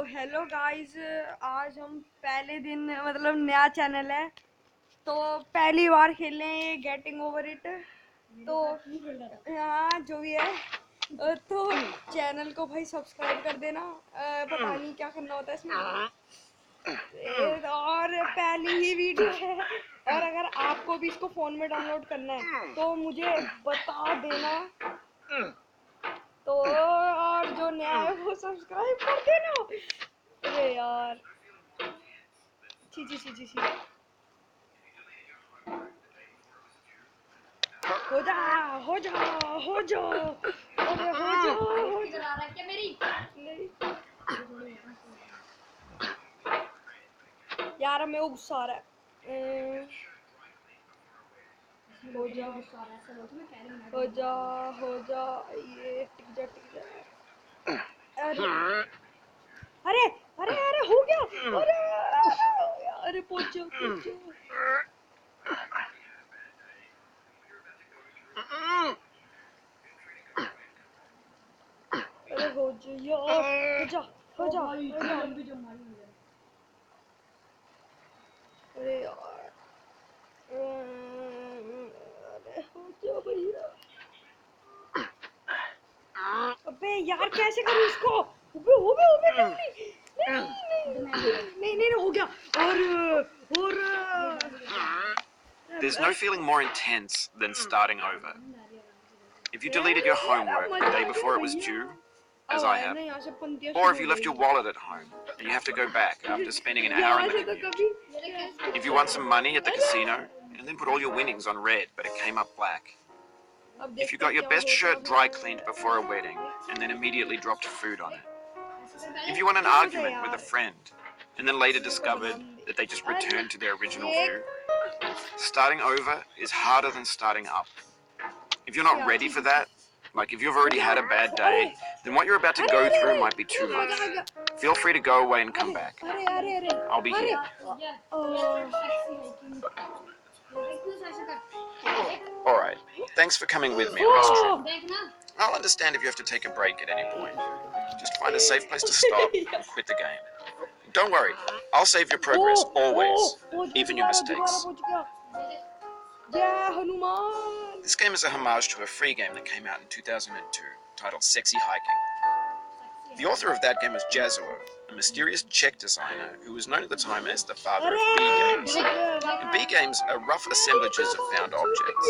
Hello guys, आज हम पहले दिन मतलब नया चैनल है तो पहली बार खेल रहे हैं ये गेटिंग ओवर इट। तो हाँ जो भी है तो चैनल को भाई सब्सक्राइब कर देना। पता नहीं क्या करना होता है इसमें। और पहली ही वीडियो है और अगर आपको भी इसको फ़ोन में डाउनलोड करना है तो मुझे बता देना। तो और जो नया है वो सब्सक्राइब कर देना। अरे यार छी छी छी छी छी। हो जा हो जा हो जा, अरे हो जा हो जा। क्या मेरी नहीं यार मैं गुस्सा आ रहा है। हो जा हो जा ये टिक जा। अरे अरे अरे अरे हो गया। अरे अरे पहुंच जा। अरे हो जा यार, हो जा हो जा हो जा। अरे यार अरे हो जा भैया। अबे यार कैसे करूँ इसको? अबे नहीं नहीं नहीं हो गया। और There's no feeling more intense than starting over. If you deleted your homework the day before it was due, as I have, or if you left your wallet at home and you have to go back after spending an hour in the commute. If you won some money at the casino and then put all your winnings on red but it came up black. If you got your best shirt dry cleaned before a wedding and then immediately dropped food on it. If you won an argument with a friend and then later discovered that they just returned to their original view. Starting over is harder than starting up. If you're not ready for that, like if you've already had a bad day, then what you're about to go through might be too much. Feel free to go away and come back. I'll be here. Alright, thanks for coming with me on this trip. I'll understand if you have to take a break at any point. Just find a safe place to stop and quit the game. Don't worry, I'll save your progress always, even your mistakes. This game is a homage to a free game that came out in 2002 titled Sexy Hiking. The author of that was Jazuo, a mysterious Czech designer who was known at the time as the father of B games. And B games are rough assemblages of found objects.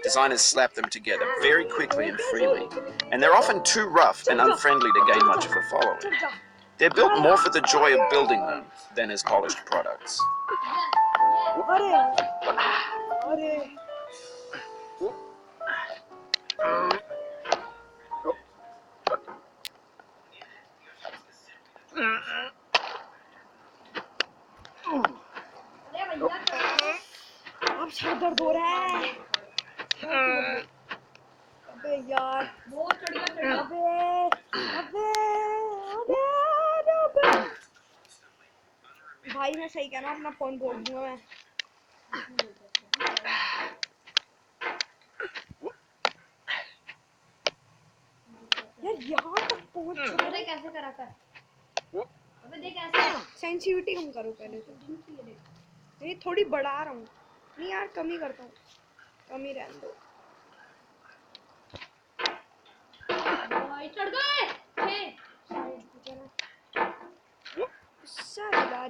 Designers slap them together very quickly and freely, and they're often too rough and unfriendly to gain much of a following. They're built more for the joy of building them than as polished products. अब sir दर्द हो रहा है। अबे यार अबे अबे अबे भाई मैं सही कहना अपना फोन बोल दूंगा मैं। यार यहाँ तक पहुँच कैसे करा कर? अबे देख ऐसे सेंसिटिविटी कम करो पहले तो। नहीं थोड़ी बढ़ा रहा हूँ। नहीं यार कम ही करता हूँ, कम ही रहने दो। चढ़ गए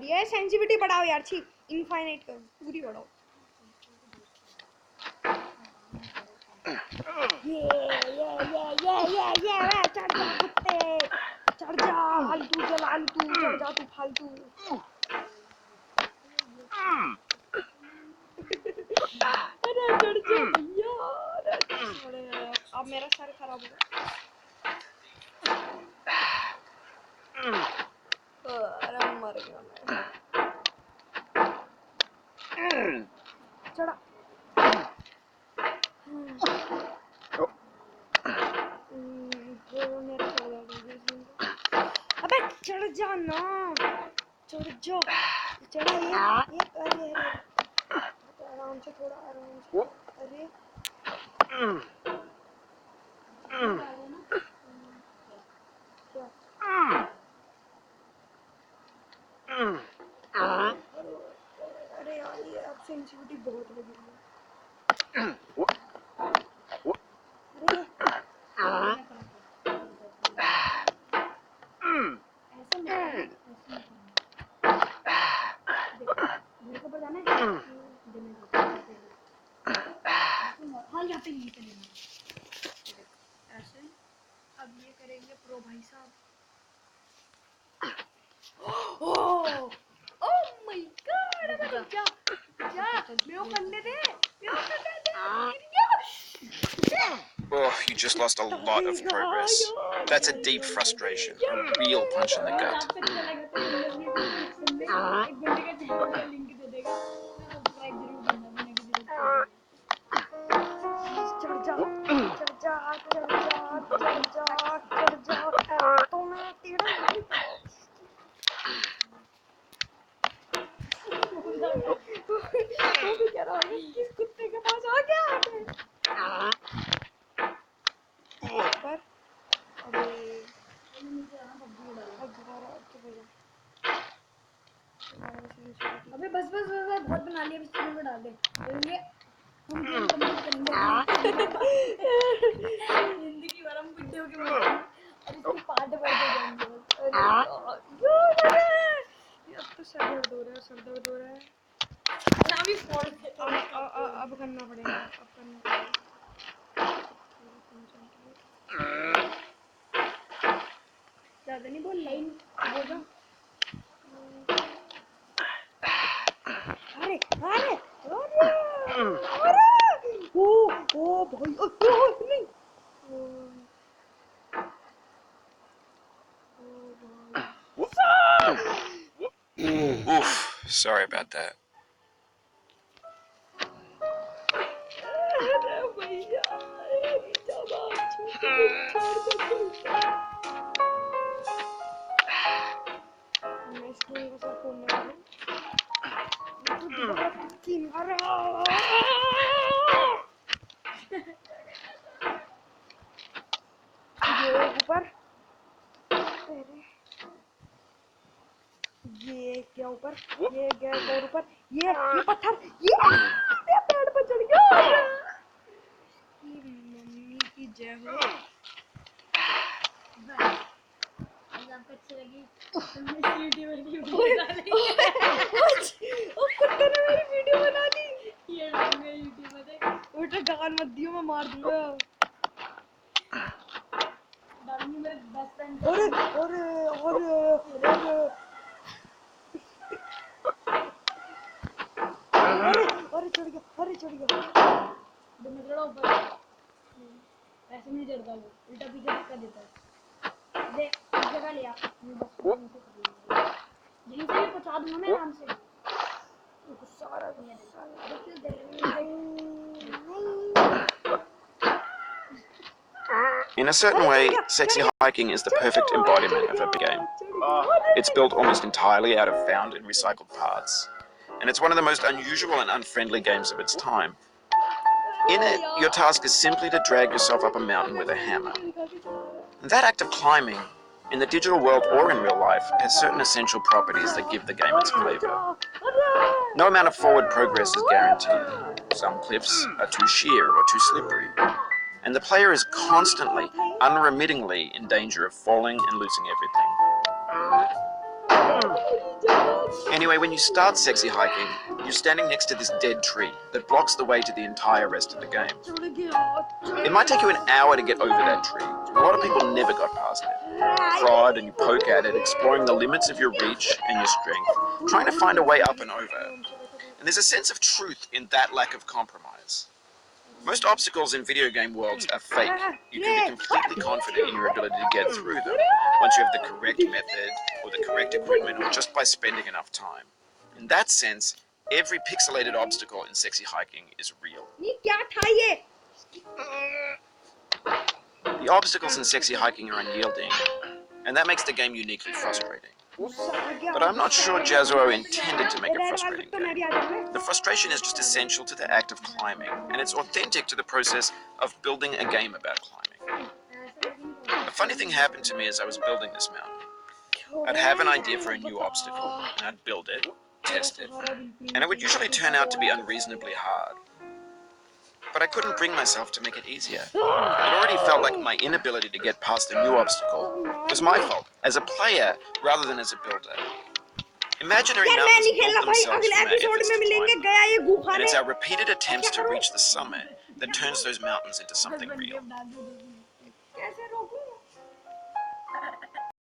ये सेंसिटिविटी बढ़ाओ यार, छी इनफाइनाइट करो, पूरी बढ़ाओ। ये चढ़ जा कुत्ते, चढ़ जा फालतू जलालतू, चढ़ जा तू फालतू। अरे चढ़ जा भैया। अब मेरा सर खराब हो गया। अरे मर गया मैं। चढ़ा अबे चढ़ जा ना, चढ़ जा, चढ़ा ये अरे आराम से, थोड़ा आराम से। अरे क्या सेंसिटिविटी बहुत लगी है। ऐसे अब ये करेंगे प्रो भाई साहब। ओह माय गॉड, क्या क्या मेरे को करने दे, मेरे को करने दे। Oh, you just lost a lot of progress. That's a deep frustration, a real punch in the gut. किस कुत्ते के पास आ गया? पर अबे बस बस बस बहुत बना लिया, इस चैनल में डाल दे। ये हम गेम कंप्लीट करेंगे जिंदगी भर हम बुड्ढे होके मरेंगे और इसके पार्ट भर के जाएंगे। अब तो सर दर्द हो रहा है, सर दर्द हो रहा है। अब करना पड़ेगा, अब करना पड़ेगा। ज़्यादा नहीं बोल, लाइन बोल जा। अरे अरे अरे ओ भाई नहीं Oof, sorry about that. ये क्या ऊपर, ये गया और ऊपर, ये पत्थर, ये पेड़ पर चढ़ गया। मम्मी की जय हो। आपको अच्छी लगी तो वीडियो बना ली। ओ कुत्ते ने मेरी वीडियो बना दी। ये डालूंगा यूट्यूब में, देख। उल्टा गाल मत दियो, मैं मार दूंगा। डालूंगी मेरे बेस्ट फ्रेंड। अरे अरे अरे अरे चढ़ गया, अरे चढ़ गया। मैं चढ़ा ऊपर, ऐसे नहीं चढ़ता वो, उल्टा पीछे धक्का देता है। दे इस जगह ले आ, मैं बस यहीं से भी पहुंचा दूंगा मैं आराम से। सारा In a certain way, Sexy Hiking is the perfect embodiment of a big game. It's built almost entirely out of found and recycled parts, and it's one of the most unusual and unfriendly games of its time. In it, your task is simply to drag yourself up a mountain with a hammer. And that act of climbing, in the digital world or in real life, has certain essential properties that give the game its flavor. No amount of forward progress is guaranteed. Some cliffs are too sheer or too slippery, and the player is constantly, unremittingly in danger of falling and losing everything. Anyway, when you start Sexy Hiking, you're standing next to this dead tree that blocks the way to the entire rest of the game. It might take you an hour to get over that tree. A lot of people never got past it. Prod and you poke at it, exploring the limits of your reach and your strength, trying to find a way up and over. And there's a sense of truth in that lack of compromise. Most obstacles in video game worlds are fake. You can be completely confident in your ability to get through them once you have the correct method or the correct equipment or just by spending enough time. In that sense, every pixelated obstacle in Sexy Hiking is real. The obstacles in Sexy Hiking are unyielding, and that makes the game uniquely frustrating. But I'm not sure Jazzuo intended to make a frustrating game. The frustration is just essential to the act of climbing, and it's authentic to the process of building a game about climbing. A funny thing happened to me as I was building this mountain. I'd have an idea for a new obstacle, and I'd build it, test it, and it would usually turn out to be unreasonably hard. But I couldn't bring myself to make it easier. It already felt like my inability to get past a new obstacle was my fault, as a player rather than as a builder. Imaginary यार मैं mountains नहीं खेलना build भाई, themselves अगले from our episode efforts में to मिलेंगे, climb them. गया ये गुहा And में it's our repeated attempts to reach the summit that turns those mountains into something real.